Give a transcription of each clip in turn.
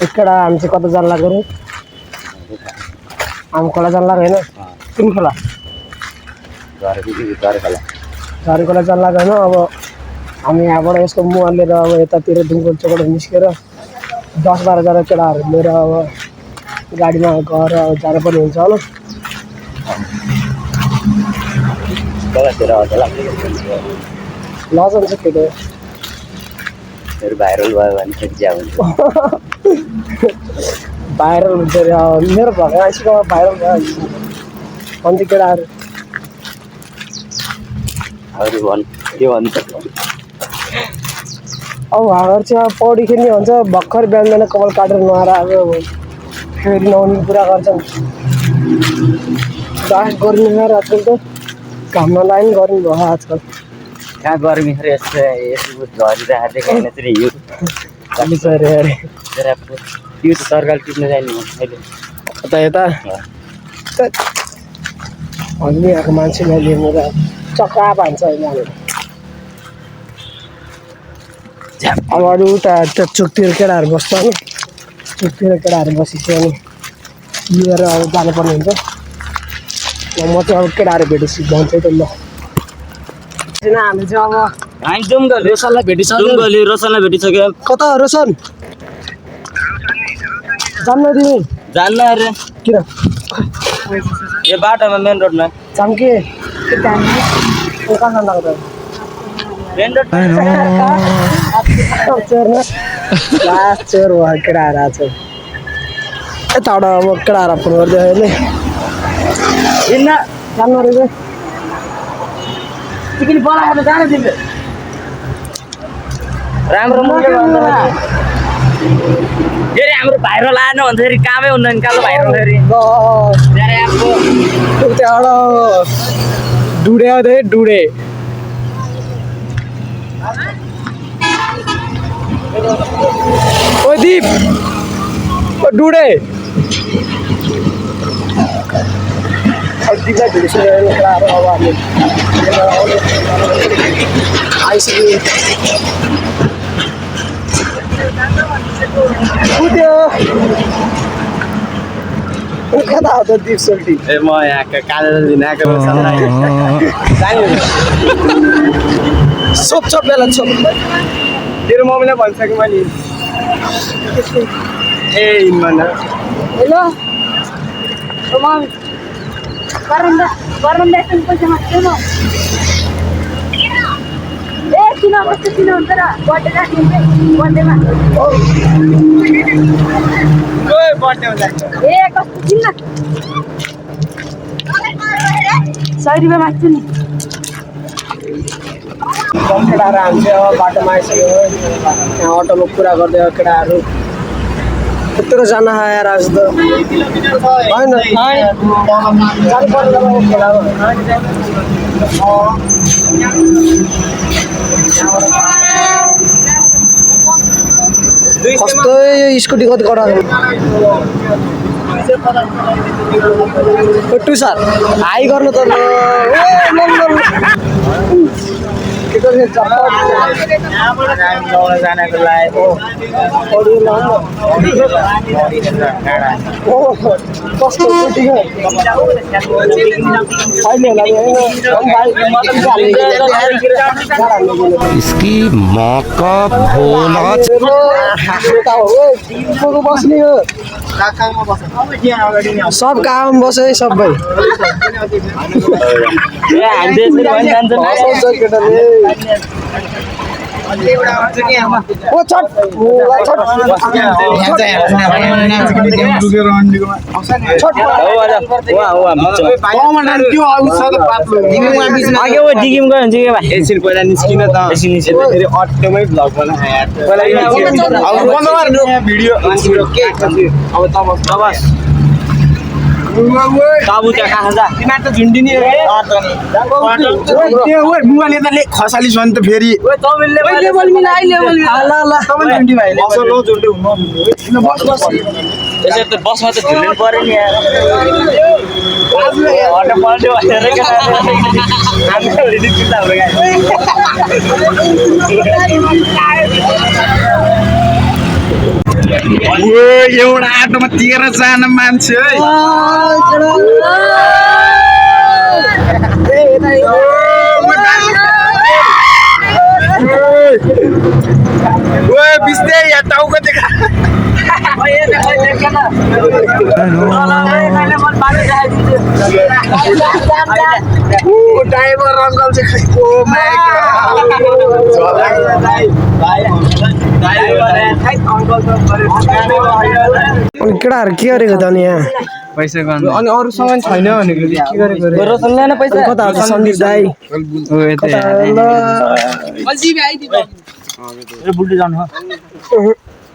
ఇక్కడ आमचे कत जान लाग्यो रे आम खोला जान लाग्यो हैन कुन खोला झारी खोला जान लाग्यो हैन अब हामी यहाँबाट यसको मुहा लिएर अब यतातिर दुमकोल चोकबाट निस्केर 10-12 जना केटाहरू लिएर अब गाडीमा गएर जानु पर्ने हुन्छ होला लजन चाहिँ केटो भाइरल भयो भने फेरि ज्या हुन्छ भाइरल हुन्छ अरे मेरो भगवान्सीको भाइरल भयो भन्छ केटाहरू अरू के भन्छ अब हाम्रो चाहिँ पौडी खेल्ने भन्छ भर्खर बिहान कपाल काटेर नुहाएर अब फेरि नुहाउने कुरा गर्छन् डान्स गर्नु यार आजकल त घाममा लाइन गर्नु भयो आजकल कहाँ गर्मी खरे यस्तो झरिरहेको देखाएन चाहिँ हिउँ अलि छ अरे अरे त्यो त तरकाल टिप्न जाने अहिले यता भन्ने यहाँको मान्छेलाई लिएर चक्का भान्छ अहिले अब अरू उता चोकतिर केटाहरू बस्छ नि चोकतिर केटाहरू बसिसक्यो अनि लिएर अब जानुपर्ने हुन्छ म चाहिँ अब केटाहरू भेटेपछि जान्छु त ल हामी चाहिँ अब रोसनलाई भेटिसक्यो कता रोसन जान्न तिमी जान्न अरे किन यो बाटोमा मेन रोडमा चम्के कहाँ जान लाग्यो मेन रोड चोर न लास्ट चोर भयो केटाहरू आएको छ यताबाट अब केटाहरू फोन गरिदियो अहिले जानु रहेछ चिकन बनाएर जाने तिमीले राम्रो फेरि हाम्रो भाइरल आएन भन्दाखेरि कामै हुँदैन कालो भाइरल फेरि त्यहाँबाट डुडे आउँदै डुडे ओ दीप ओ डुडे दिपलाई भेटिसक्यो अब हामी आइसक्यो कता हो त दिप सोल्टी ए म यहाँ कालेर दिन आएको सोप छोप बेला छोप तेरो मम्मीले भन्छ कि मैले ए हिँड्न हेलो किन कस्तो किन हुन्छ र बर्थडे राखिन्छ बर्थडेमा ए कस्तो किन 100 रुपियाँ माग्छु नि केटाहरू हामी चाहिँ अब बाटोमा आइसक्यो यहाँ अटोमा कुरा गर्दै केटाहरू यत्रो जान आएर आज त होइन जानु पर्दैन कस्तो यो स्कुटी कति कडा टुसार हाई गर्नु त जानको लागि कस्तो इसकी माँ का भोला बस्ने हो सब काम बसे सबै ओ छट एकछिन पहिला निस्किन त फेरि अटोमै भ्लग बनायो भिडियो अब तबस ताबु त्यहाँ कहाँ जा तिमीहरू त झुन्डिने मुवाले त खसाली छ नि त फेरि त्यसरी त बसमा त झुल्नु पर्यो नि अटो पल्ट्यो भनेर एउटा आटोमा 13 जना मान्छे है बिस्दै या टाउको देखा ड्राइभर अङ्कल चाहिँ ओ माय अनि केटाहरू के गरेको त अनि यहाँ पैसा गर्नु अनि अरू सामान छैन भनेको के गरेको कता सन्दीप दाई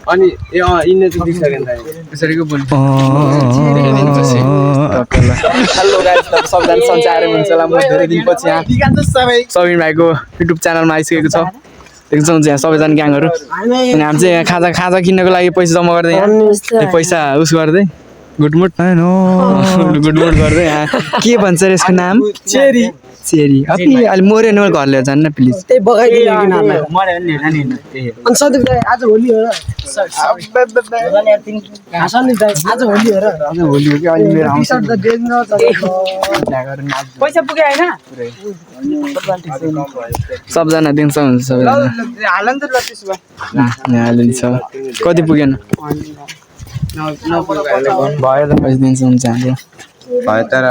अनि इन्ने चाहिँ दिइसकेन त्यसरीको बोल्नु हेलो गाइस सबजना सन्चार हुन्छ होला म धेरै दिनपछि यहाँ सबिन भाइको युट्युब च्यानलमा आइसकेको छ देख्छौँ यहाँ सबैजना ग्याङहरू अनि हामी चाहिँ यहाँ खाजा किन्नको लागि पैसा जम्मा गर्दै यहाँ पैसा उस गर्दै गुडमुट गुडमुट गर्दै यहाँ के भन्छ र यसको नाम चेरी चेरी अलि मऱ्यो नि घर लिएर जान्न प्लिज त्यही बगाइदिनु अनि सन्दीप दाई आज होली हो र सन्दीप दाई आज होली हो र आज होली हो कि अलि मेरो आउँछ पैसा पुग्यो हैन सबजना दिन्छ हुन्छ सबैजना हालिन्छ कति पुगेन भयो त पैसा दिन्छ हुन्छ हाम्रो भयो तर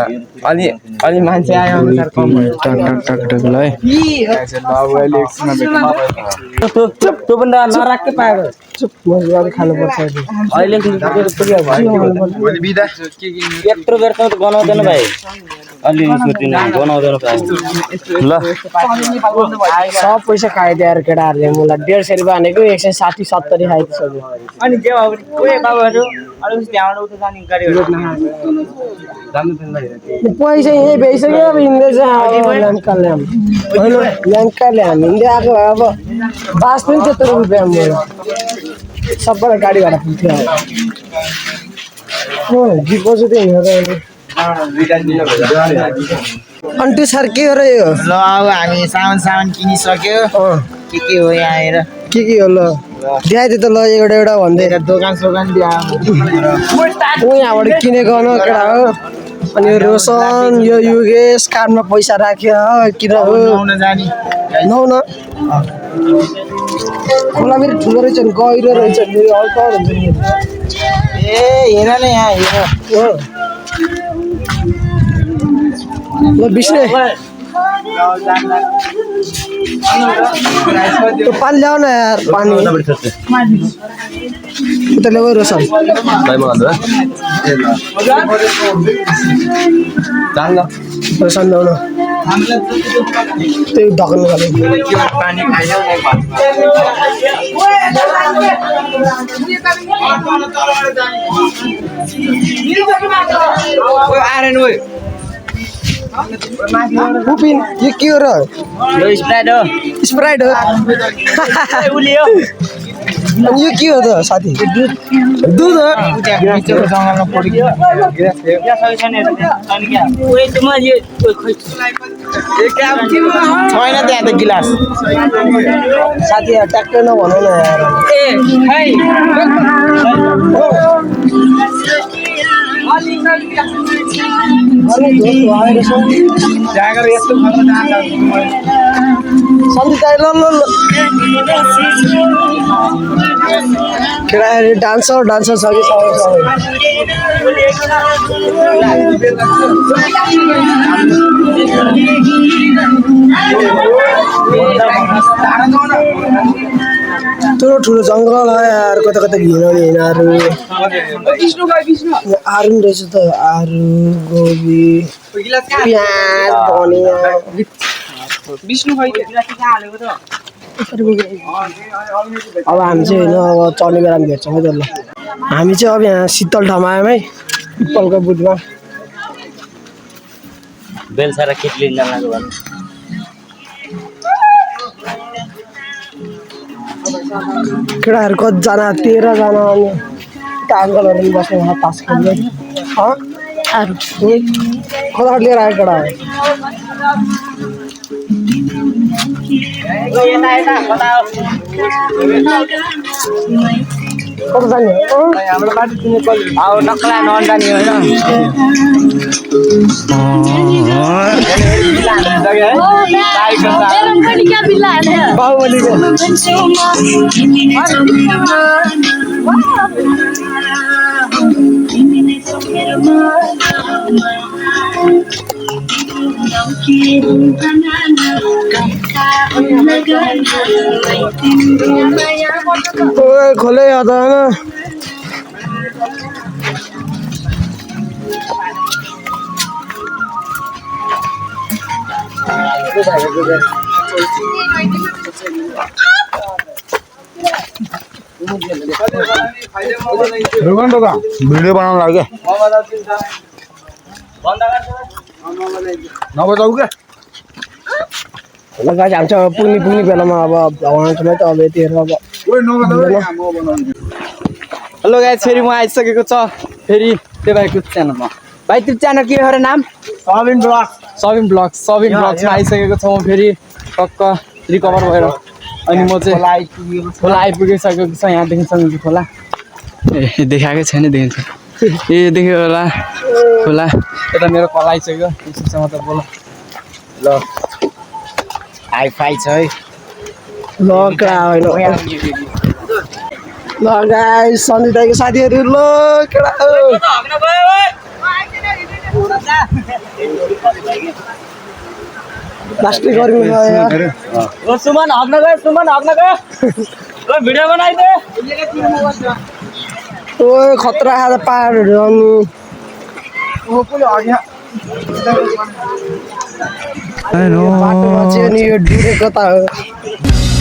अलि मान्छे आयो अनुसार कम भयो टक ल है बाबु अहिले एकछिनमा भेट्नु त्यो पनि नराख के पाएको चुप मजाले खानुपर्छ अहिले बिदा यत्रो बेर त गनाउँदैन भाइ अलि गनाउँदैन ल सब पैसा खाइदिएर केटाहरूले मलाई 150 रुपियाँ भनेको 160 70 खाइदिसक्यो अनि के अब ओए बाबुहरु अलि त्यहाँबाट उता जाने गाडीहरु पैसा यही भइसक्यो अब हिँड्दै चाहिँ ल्याङ्काले हामी हिँड्दै आएको अब बास पनि 70 रुपियाँ मेरो सबैलाई गाडी भाडा पुग्थ्यो डिपोजिट हिँडेर अनि त्यो सर के हो र यो ल अब हामी सामान किनिसक्यो के हो यहाँ आएर के हो ल ल्याइदियो त ल एउटा भन्दै दोकान यहाँबाट किनेको हो केटा हो अनि यो रोशन यो युगेश कानमा पैसा राख्यो किन हो नौ न खोला मेरो ठुलो रहेछ नि गहिरो रहेछ मेरो अल्प हुन्छ नि ए हेर न यहाँ हेर ल बिस्ने त्यो पानी ल्याऊ न यार पानी उता ल्याऊ रोशन रोशन ल्याउ न त्यही ढकन पानी खाइयो पुपिन यो के हो र यो स्प्राइट हो स्प्राइट हो उली हो अनि यो के हो त साथी दुध हो जङ्गलमा पड्यो छैन त्यहाँ त गिलास साथी ट्याक्कै नभनौ न यार सन्दीप दाइ ल केटाहरू डान्सर छ कि सबै ठुलो जङ्गल हो यार कता घिनाउने हिँडाहरू आरु रहेछ त आरु गोबी प्याज धनिया अब हामी चाहिँ होइन अब चढ्ने बेलामा भेट्छौँ है त ल हामी चाहिँ अब यहाँ शीतल ठाउँमा आयौँ है पिपलको बुटमा बेलसारा केटली जानको भन्नु केटाहरू कतिजना 13 जना अनि अङ्कलहरू पनि बस्नु तास खेल्दै कता लिएर आयो केटा कता जाने हाम्रो बाटो चिने कल अब नक्कला नजाने होइन बाहुबलीको खोले आता है ना भिडियो बनाउन लाग्यो नबजाऊ क्या लगाएर हाल्छ पुग्ने बेलामा अब भगवान्सँग त अब यतिहरू अब हेलो गाइस फेरि म आइसकेको छ फेरि त्यो भाइको च्यानलमा भाइ त्यो च्यानल के हो र नाम सबिन ब्लग्समा आइसकेको छ म फेरि टक्क रिकभर भएर अनि म चाहिँ खोला आइपुगिसकेको छ यहाँदेखि सङ्गीत खोला ए देखाएकै छैन देखिन्छ ए देख्यो होला खोला यता मेरो खोला आइसक्यो त्यससँग त बोल ल हाइफाई छ है ल कडा होइन ल गाइस सन्जय दाइको साथीहरू ल कडा प्लास्टिक गर्मी ओ सुमन हग्न गयो ओ भिडियो बनाइदे ओए खतरा खाँदा पाहाडहरू अनि बाटोमा चाहिँ नि यो डुरेको त हो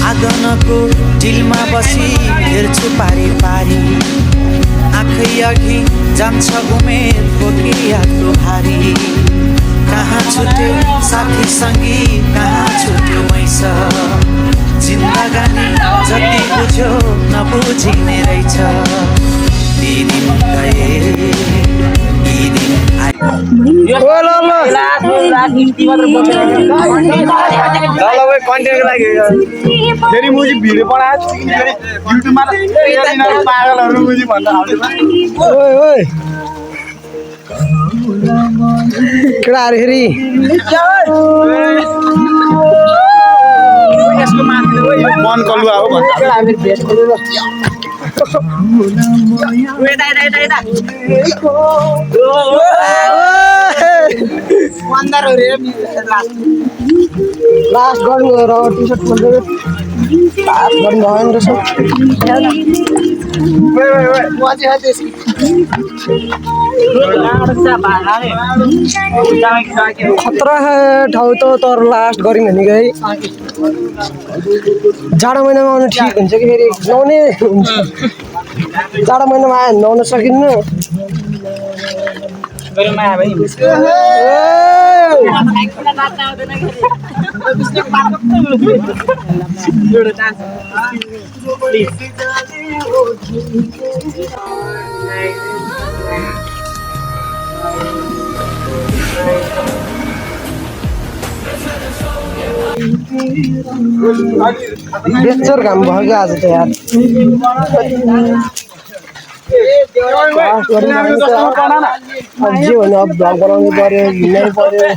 आँगनको डिलमा बसी हेर्छु पारी पारी आँखै अघि जान्छ उमेर बोकियाको भारी कहाँ छुट्यो साथी सङ्गी कहाँ छुट्यो मैस जिन्दगानी जति बुझ्यो नबुझिने रहेछ ती दिन गए यी दिन आए फेरि मुजी भिडियो बनाएको फेरि युट्युबमा पागलहरू मुजी भन्दा हाल्छ ओए ओए केटाहरू फेरि यसको माथि मन कलुवा हो भन्छ लास्ट गर्नु र टी सर्ट खोल्दै लास्ट गर्नु भएन रहेछ खतरा ठाउँ त तर लास्ट गऱ्यौँ भने है जाडो महिनामा आउनु ठिक हुन्छ कि फेरि नुहाउने हुन्छ जाडो महिनामा आयो भने नुहाउन सकिन्न बेचर घाम भयो क्या आज त यार अब जे भने अब भ्लग बनाउनु पर्यो हिँड्नै पर्यो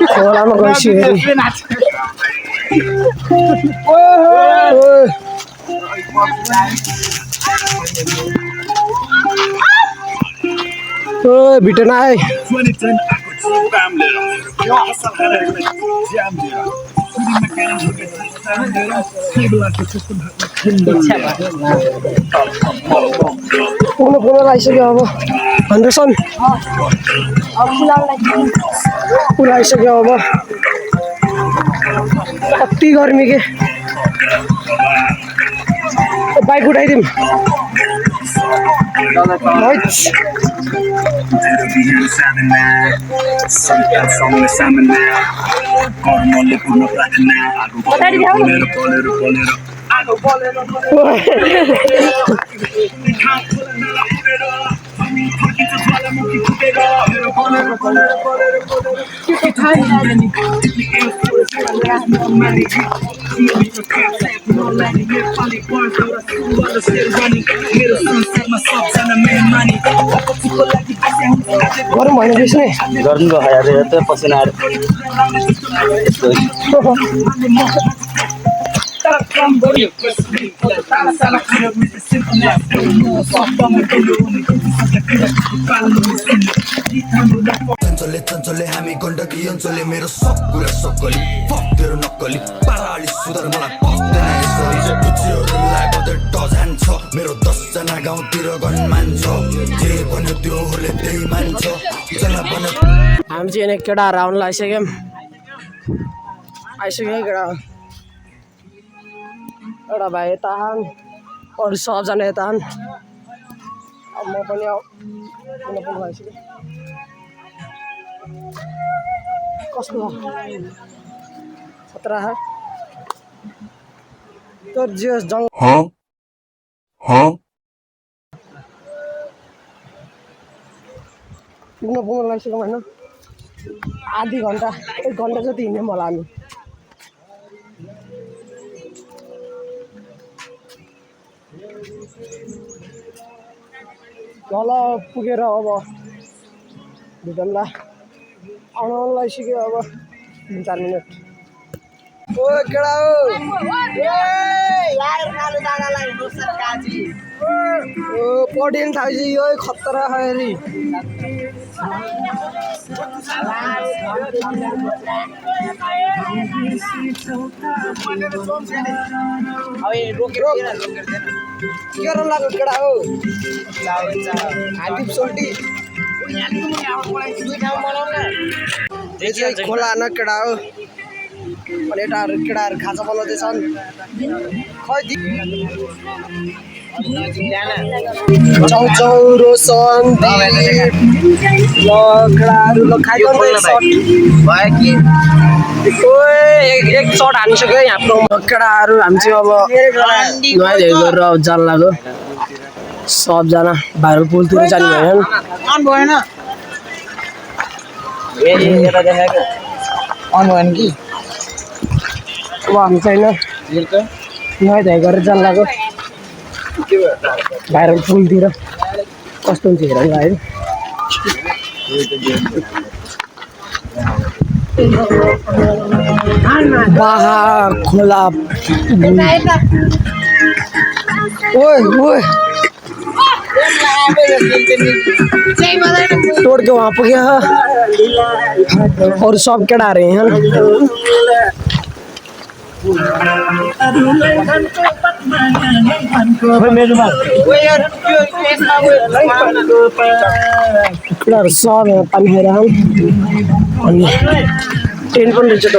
खोलामा गएपछि फेरि भिटेन आए पुग्नु आइसक्यो अब हन्ड्रेसन पुरा आइसक्यो अब कति गर्मी के बाइक उठाइदिउँ गरौँ भने बेच्ने गर्नु यार त पसिना आएर चञ्चले हामी गण्डकी अञ्चलले मेरो सब कुरा सक्कली फक तेरो नक्कली पाराली सुधार मलाई पक्दैन छ मेरो 10 जना गाउँतिर गनमान छ जे भन्यो त्यो होले त्यही मान्छ जना भन्यो हामी चाहिँ यहाँ केटाहरू आउनु लागिसक्यौँ केटा एउटा भाइ यता अरू सबजना यता अब म पनि भइसक्यो कस्तो खतरा तर जे जङ पुग्न लागिसक्यो होइन आधी घन्टा 1 घन्टा जति हिँड्यौँ होला हामी तल पुगेर अब भेटौँला आउनु लागिसक्यो अब 3-4 मिनट ओ केटा हो ओ पढेन थाहा यो खतरा खैरी के लाग्यो केटा हो हार्दिक सोल्टी खोला न केटा हो अनि केटाहरू खाजा बनाउँदैछन् खै चौचौरो सन्दीप केटाहरू ल एक सर्ट हानिसक्यो यहाँ केटाहरू हामी चाहिँ अब नुहाइधुवाइ गरेर अब जान लाग्यो सबजना भाइरल पुलतिर जाने भएन भएन कि अब हामी छैन नुहाइधुवाइ गरेर जान लाग्यो भाइरल पुलतिर कस्तो हुन्छ हेर है बाहा खोला ओए ओए तोड़ के वहाँ पे गया और सब केड़ा रहे हैं सब पानी है रहा टेंट पण रहेछ त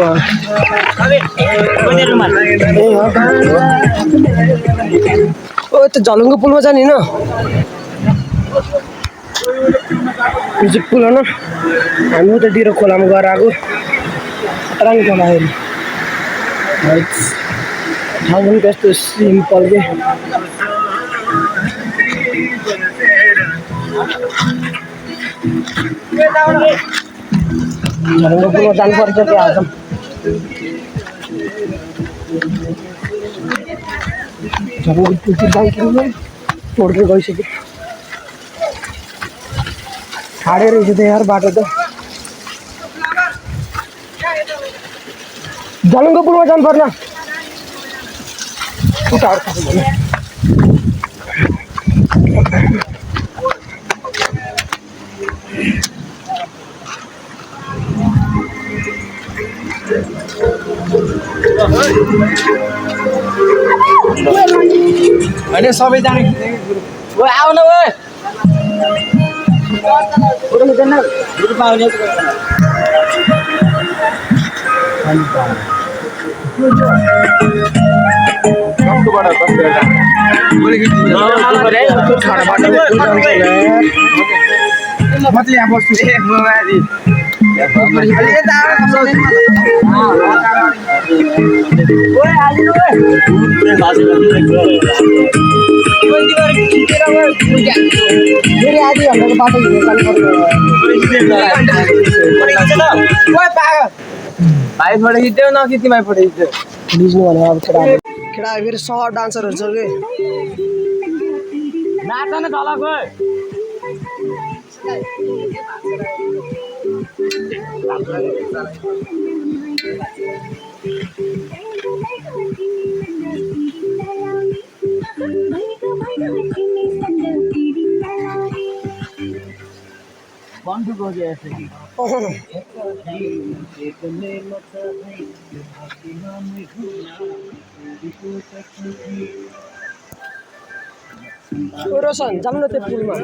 ओ त झलुङ्गो पुलमा जाने न म्युजिक पुल हो न हामी उतातिर खोलामा गएर आएको खतरा नि खोला हेर्नु ठाउँ पनि कस्तो सिम्पल के झलुङ्गो पुलमा जानुपर्छ के आज झलुङ्गो पुल बाइक तोड्दै गइसक्यो ठाडे रहेछ त यार बाटो त झलुङ्गो पुलमा जानु पर्ने होइन सबैजना आउन म चाहिँ यहाँ बस्छु आधी घन्टाको बाटो हिँडेर भाइ फोटो खिच्दै न कि तिमी फोटो खिच्दै बुझ्नु भने अब केटा फेरि सहर डान्सरहरू छ कि नाच न तल गयो बन्धु गयो यसरी रोशन जाउँ न त्यो पुलमा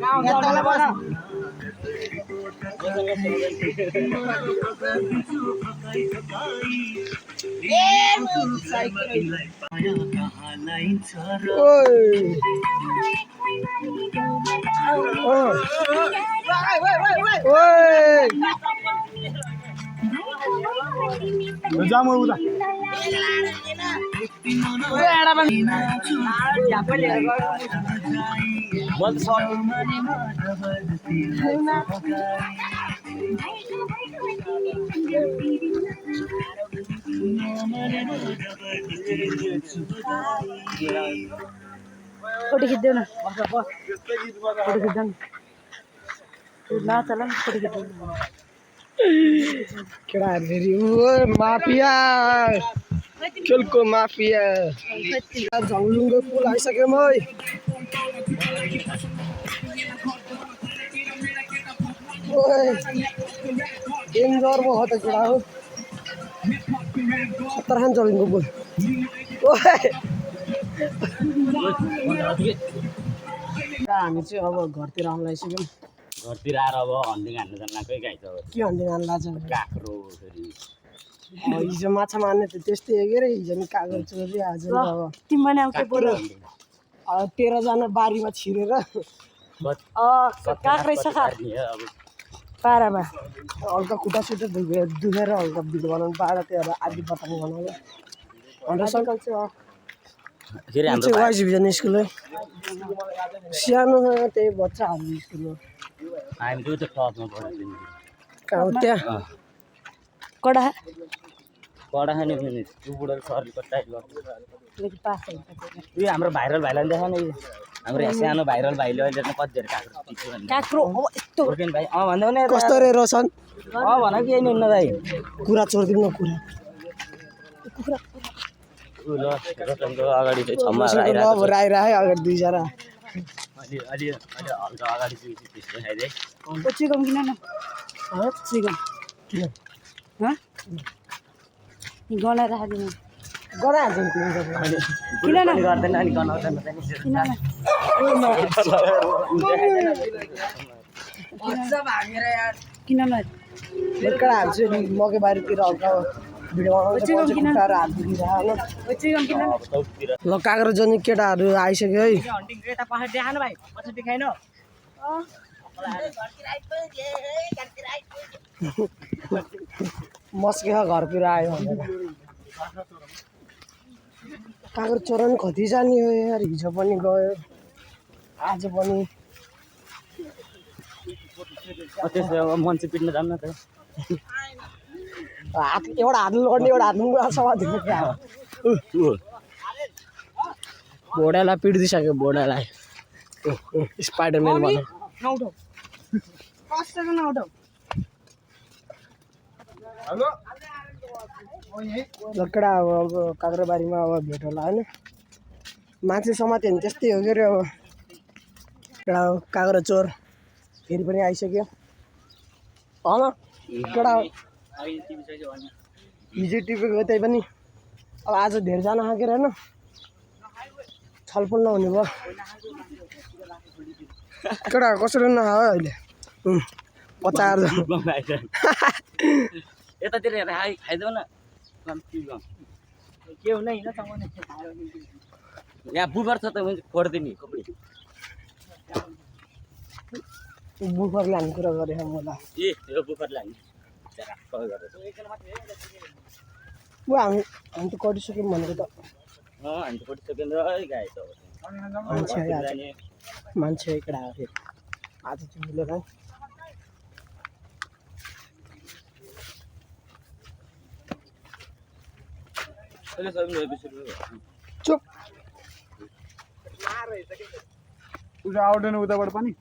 जाऊ उता फोटो खिच्देऊ न फोटो खिच्दा चला फोटो खिच्दा केटाहरू फेरि माफिया खेलको माफिया झङ्लुङको पुल आइसक्यो है डेन्जरमा हो त केटा हो 70 खान चलेको पुल हामी चाहिँ अब घरतिर आउनु लागिसक्यौँ घरतिर आएर अब हन्डिङ हान्नु जान्नकै गाई छ के हन्डिङ हान्नु लाग्छ काँक्रो फेरि हिजो माछा मार्ने त त्यस्तै हो के रे हिजो नि कागज चोरी आज नि अब तिमीले आउँछ बोलो 13 जना बारीमा छिरेर काँक्रै छ खा अब पारामा हल्का खुट्टा सुट्टा दुखेर हल्का भिडियो बनाउनु पाएर त्यो आदि बताउनु बनाउँदा आजकल चाहिँ फेरि हाम्रो वाइस डिभिजन स्कुल हो सानो त्यही बच्चाहरू स्कुल हो हामी त्यो टपमा पढ्थ्यौँ कहाँ हो त्यहाँ कडा पढा नि त्यो बुढो सरले कटाइ गर्छ पास यो हाम्रो भाइरल भाइलाई देखा न हाम्रो यहाँ सानो भाइरल भाइले अहिले चाहिँ कति धेरै काँक्रो टिप्यो भने काँक्रो अब यस्तो रोकेन भाइ भन्दा नि कस्तो रे रोशन भन कि यही नि भाइ कुरा छोडिदिनु न कुरा ऊ ल रोशनको अगाडि चाहिँ छम्मा आइरहेको अब आइरहे अगाडि 2 जना अलि अलि अलि हल्का अगाडि चाहिँ त्यस्तो खाइदिए चिकन किन न चिकन गना राखिदिनु गराइहाल्छ नि तिमी किन न गर्दैन अनि गनाउँदैन किन न किन न केटाहरू चाहिँ मकै बारीतिर हल्का भिडियो बनाउँछ खुट्टाहरू हात दुखिरहेको चिकन किन न ल काँक्रो जनी केटाहरू आइसक्यो है मस्के घरतिर आयो भनेर काँक्रो चोराउनु कति जाने हो यार हिजो पनि गयो आज पनि त्यसो अब मान्छे पिट्न जाऊँ न त हात एउटा हात लड्ने एउटा हात समातिनु भोडालाई पिटिदिइसक्यो भोडालाई स्पाइडरम्यान भन्यो नउठाउ कसैको नउठाउ लकडा अब काँक्रोबारीमा अब भेट होला होइन मान्छे समात्यो भने त्यस्तै हो कि अब केटा काँक्रो चोर फेरि पनि आइसक्यो होइन केटा हिजो टिपेको त्यही पनि अब आज धेरैजना खाँकेर होइन छलफल नहुने भयो केटा कसरी नखा अहिले 50 यतातिर हेरेर खाइदेऊ न के हुँदैन यहाँ बुबर छ त मैले खोर्दिएँ नि कपडी बुफर लाने कुरा गरेँ मलाई ए त्यो बुबर लाने हामी त कटिसक्यौँ भनेको त हामी त कटिसक्यौँ र गाई त मान्छे केटा फेरि आज चाहिँ मिलेर चुप तुझ्या आवडीने उद्याबाट पनि